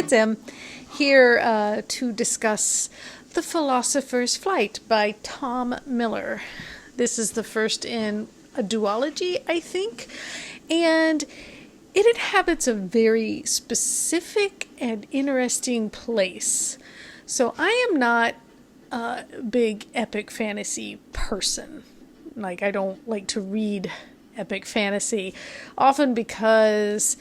it's Em, here to discuss The Philosopher's Flight by Tom Miller. This is the first in a duology, I think, and it inhabits a very specific and interesting place. So I am not a big epic fantasy person. Like, I don't like to read epic fantasy, often because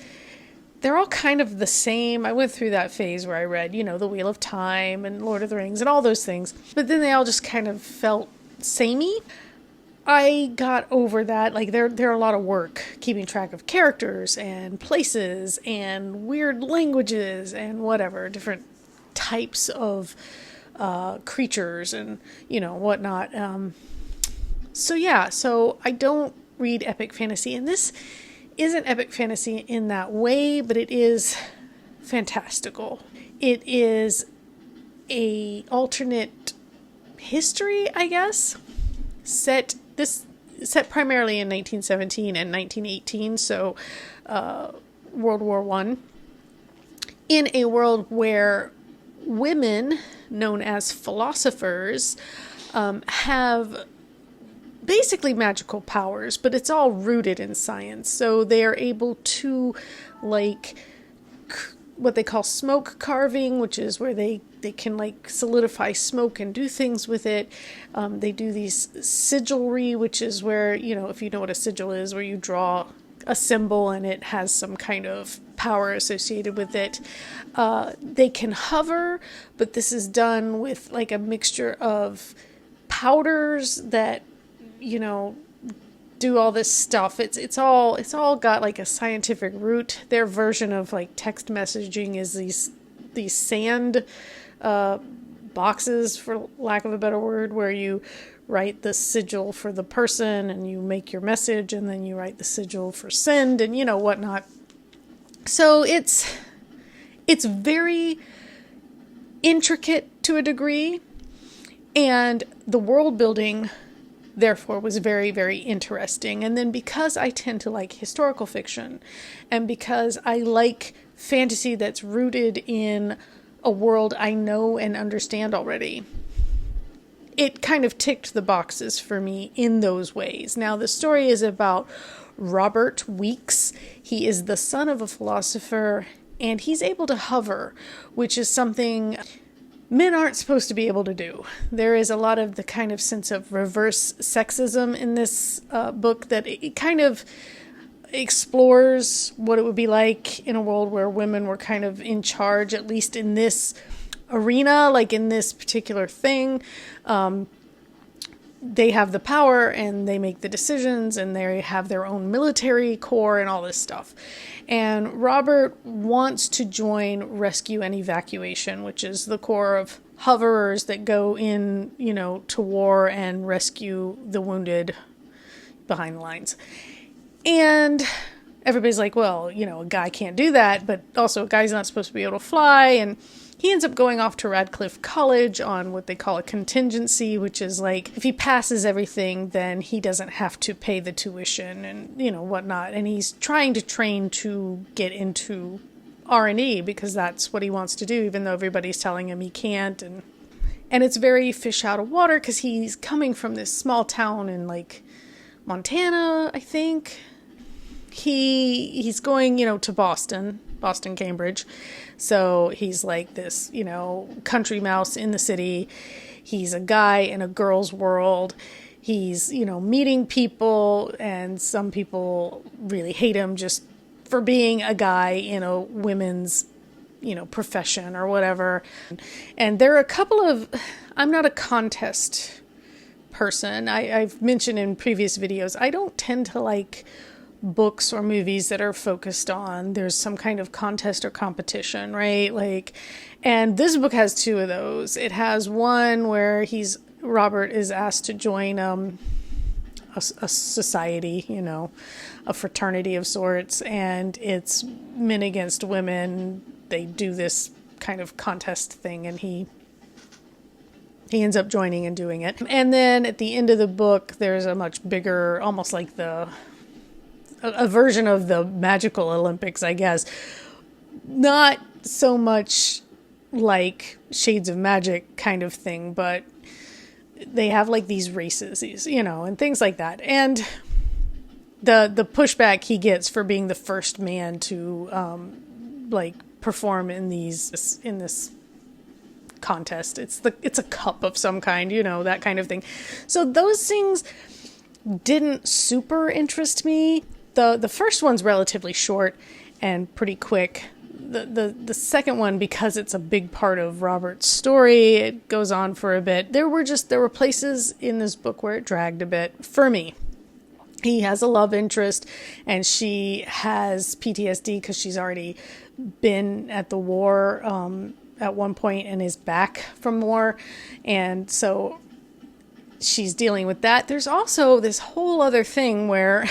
they're all kind of the same. I went through that phase where I read, The Wheel of Time and Lord of the Rings and all those things, but then they all just kind of felt samey. I got over that. Like, they're a lot of work keeping track of characters and places and weird languages and whatever, different types of creatures and, whatnot. So I don't read epic fantasy, and this isn't epic fantasy in that way, but it is fantastical. It is a alternate history, I guess, set primarily in 1917 and 1918, so World War I, in a world where women, known as philosophers, have basically magical powers, but it's all rooted in science. So they are able to, what they call smoke carving, which is where they can solidify smoke and do things with it. They do these sigilry, which is where, if you know what a sigil is, where you draw a symbol and it has some kind of power associated with it. They can hover, but this is done with a mixture of powders that do all this stuff. It's all got a scientific root. Their version of text messaging is these sand boxes, for lack of a better word, where you write the sigil for the person and you make your message, and then you write the sigil for send and whatnot. So it's very intricate to a degree, and the world building therefore was very, very interesting. And then because I tend to like historical fiction, and because I like fantasy that's rooted in a world I know and understand already, it kind of ticked the boxes for me in those ways. Now, the story is about Robert Weeks. He is the son of a philosopher, and he's able to hover, which is something men aren't supposed to be able to do. There is a lot of the kind of sense of reverse sexism in this book, that it kind of explores what it would be like in a world where women were kind of in charge, at least in this arena, in this particular thing. They have the power and they make the decisions, and they have their own military corps and all this stuff. And Robert wants to join rescue and evacuation, which is the corps of hoverers that go in, to war and rescue the wounded behind the lines. And everybody's like, well, a guy can't do that, but also a guy's not supposed to be able to fly. And he ends up going off to Radcliffe College on what they call a contingency, which is if he passes everything, then he doesn't have to pay the tuition and, whatnot. And he's trying to train to get into R&E because that's what he wants to do, even though everybody's telling him he can't. And it's very fish out of water because he's coming from this small town in Montana, I think. He's going, to Boston, Cambridge. So he's this, country mouse in the city. He's a guy in a girl's world. He's, meeting people, and some people really hate him just for being a guy in a women's, profession or whatever. And there are a couple of, I'm not a contest person. I've mentioned in previous videos, I don't tend to like books or movies that are focused on there's some kind of contest or competition, right? And this book has two of those. It has one where Robert is asked to join a society, a fraternity of sorts, and it's men against women. They do this kind of contest thing, and he ends up joining and doing it. And then at the end of the book, there's a much bigger, almost like a version of the magical Olympics, I guess. Not so much like Shades of Magic kind of thing, but they have like these races, and things like that. And the pushback he gets for being the first man to perform in this contest. It's a cup of some kind, that kind of thing. So those things didn't super interest me. The first one's relatively short and pretty quick. The second one, because it's a big part of Robert's story, it goes on for a bit. There were places in this book where it dragged a bit for me. He has a love interest, and she has PTSD because she's already been at the war at one point and is back from war, and so she's dealing with that. There's also this whole other thing where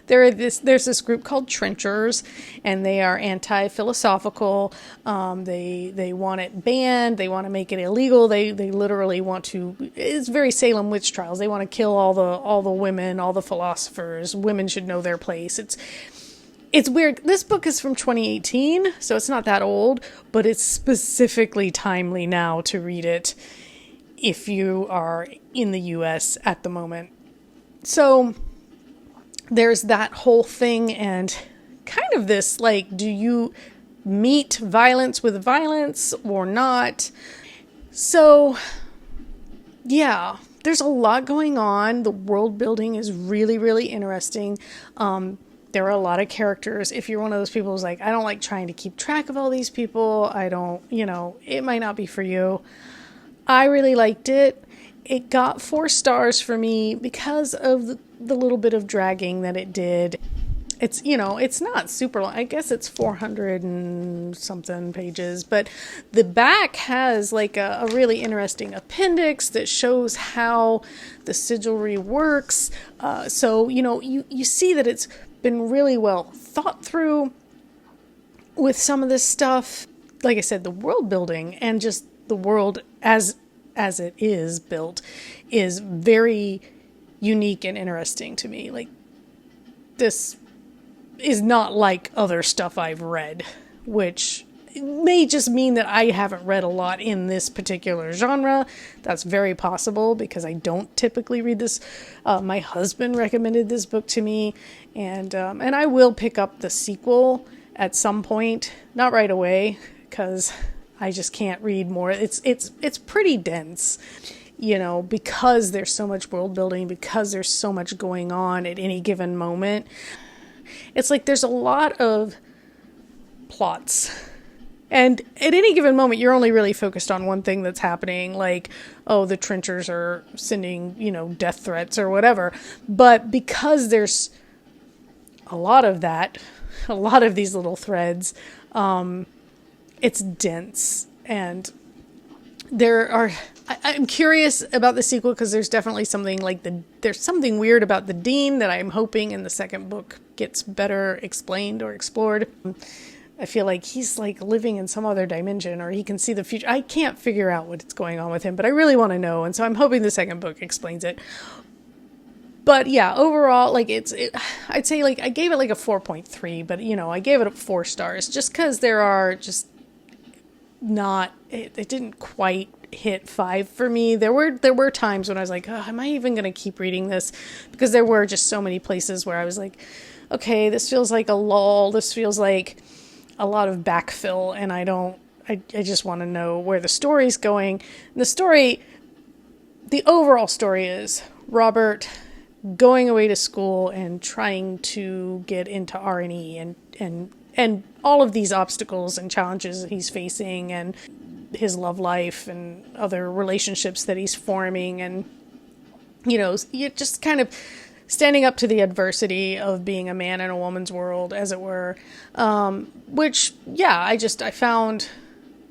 there's this group called Trenchers, and they are anti-philosophical. They want it banned. They want to make it illegal. They literally want to. It's very Salem witch trials. They want to kill all the women, all the philosophers. Women should know their place. It's weird. This book is from 2018, so it's not that old, but it's specifically timely now to read it if you are in the US at the moment. So there's that whole thing, and kind of this, like, do you meet violence with violence or not? So, yeah, there's a lot going on. The world building is really, really interesting. There are a lot of characters. If you're one of those people who's like, I don't like trying to keep track of all these people, it might not be for you. I really liked it. It got 4 stars for me because of the little bit of dragging that it did. It's not super long. I guess it's 400 and something pages, but the back has like a really interesting appendix that shows how the sigilry works. So, you see that it's been really well thought through with some of this stuff. Like I said, the world building and just the world as it is built is very unique and interesting to me. Like, this is not like other stuff I've read, which may just mean that I haven't read a lot in this particular genre. That's very possible because I don't typically read this. My husband recommended this book to me, and I will pick up the sequel at some point, not right away, because I just can't read more. It's pretty dense, because there's so much world building, because there's so much going on at any given moment. It's like there's a lot of plots. And at any given moment, you're only really focused on one thing that's happening, like, oh, the Trenchers are sending, death threats or whatever. But because there's a lot of that, a lot of these little threads, it's dense. And I'm curious about the sequel because there's definitely something there's something weird about the Dean that I'm hoping in the second book gets better explained or explored. I feel like he's like living in some other dimension, or he can see the future. I can't figure out what's going on with him, but I really want to know. And so I'm hoping the second book explains it. But yeah, overall, I'd say I gave it like a 4.3, but I gave it 4 stars just because there are just it didn't quite hit 5 for me. There were times when I was like, oh, am I even going to keep reading this? Because there were just so many places where I was like, okay, this feels like a lull. This feels like a lot of backfill, and I just want to know where the story's going. And the overall story is Robert going away to school and trying to get into R&E and all of these obstacles and challenges that he's facing, and his love life and other relationships that he's forming, and you just kind of standing up to the adversity of being a man in a woman's world, as it were, which, yeah, I found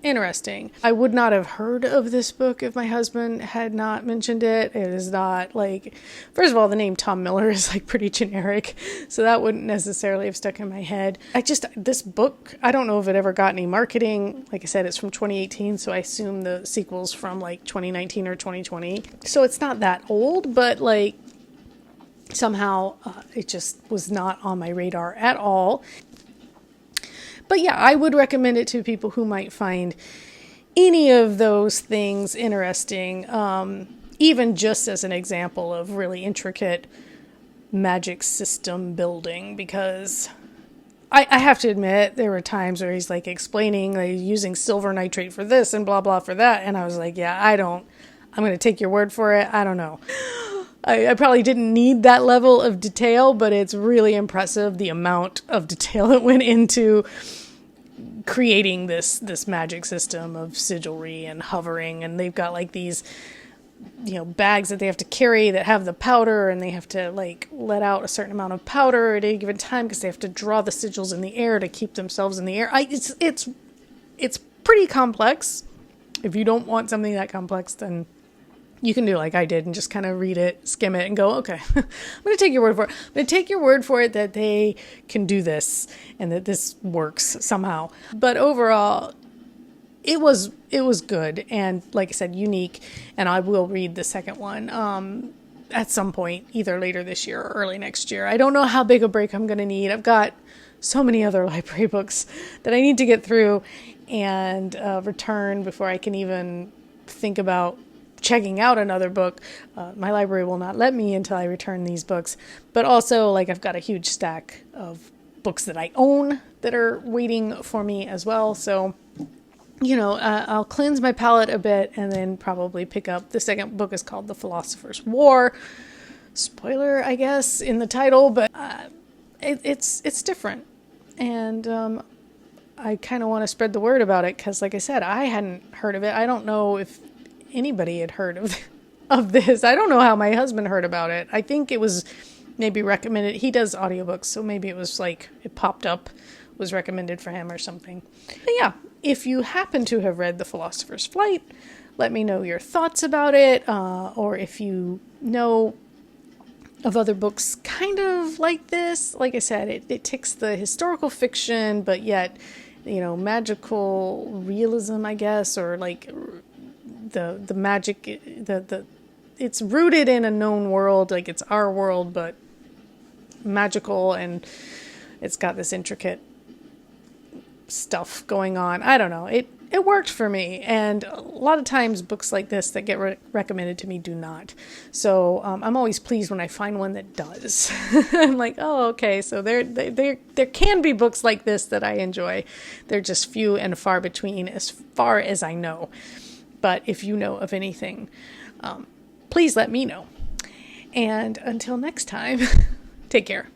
interesting. I would not have heard of this book if my husband had not mentioned it. It is not first of all, the name Tom Miller is pretty generic, so that wouldn't necessarily have stuck in my head. This book, I don't know if it ever got any marketing. Like I said, it's from 2018, so I assume the sequel's from 2019 or 2020. So it's not that old, but somehow it just was not on my radar at all. But yeah, I would recommend it to people who might find any of those things interesting, even just as an example of really intricate magic system building, because I have to admit, there were times where he's like explaining, like, using silver nitrate for this and blah, blah for that. And I was like, yeah, I'm going to take your word for it. I don't know. I probably didn't need that level of detail, but it's really impressive the amount of detail that went into creating this magic system of sigilry and hovering. And they've got like these, bags that they have to carry that have the powder, and they have to like let out a certain amount of powder at any given time because they have to draw the sigils in the air to keep themselves in the air. It's pretty complex. If you don't want something that complex, then you can do like I did and just kind of read it, skim it, and go, okay, I'm going to take your word for it. I'm going to take your word for it that they can do this and that this works somehow. But overall, it was good, and like I said, unique, and I will read the second one at some point, either later this year or early next year. I don't know how big a break I'm going to need. I've got so many other library books that I need to get through and return before I can even think about checking out another book. My library will not let me until I return these books, but also like I've got a huge stack of books that I own that are waiting for me as well, so I'll cleanse my palate a bit and then probably pick up. The second book is called The Philosopher's War. Spoiler, I guess, in the title, but it's different. And I kind of want to spread the word about it because, like I said, I hadn't heard of it. I don't know if anybody had heard of this. I don't know how my husband heard about it. I think it was maybe recommended. He does audiobooks, so maybe it was like it popped up, was recommended for him or something. But yeah. If you happen to have read The Philosopher's Flight, let me know your thoughts about it, or if you know of other books kind of like this. Like I said, it ticks the historical fiction, but yet, magical realism, I guess, or like the magic, it's rooted in a known world, like it's our world, but magical, and it's got this intricate stuff going on. I don't know. It worked for me, and a lot of times books like this that get recommended to me do not. So I'm always pleased when I find one that does. I'm like, oh, okay. So there can be books like this that I enjoy. They're just few and far between, as far as I know. But if you know of anything, please let me know. And until next time, take care.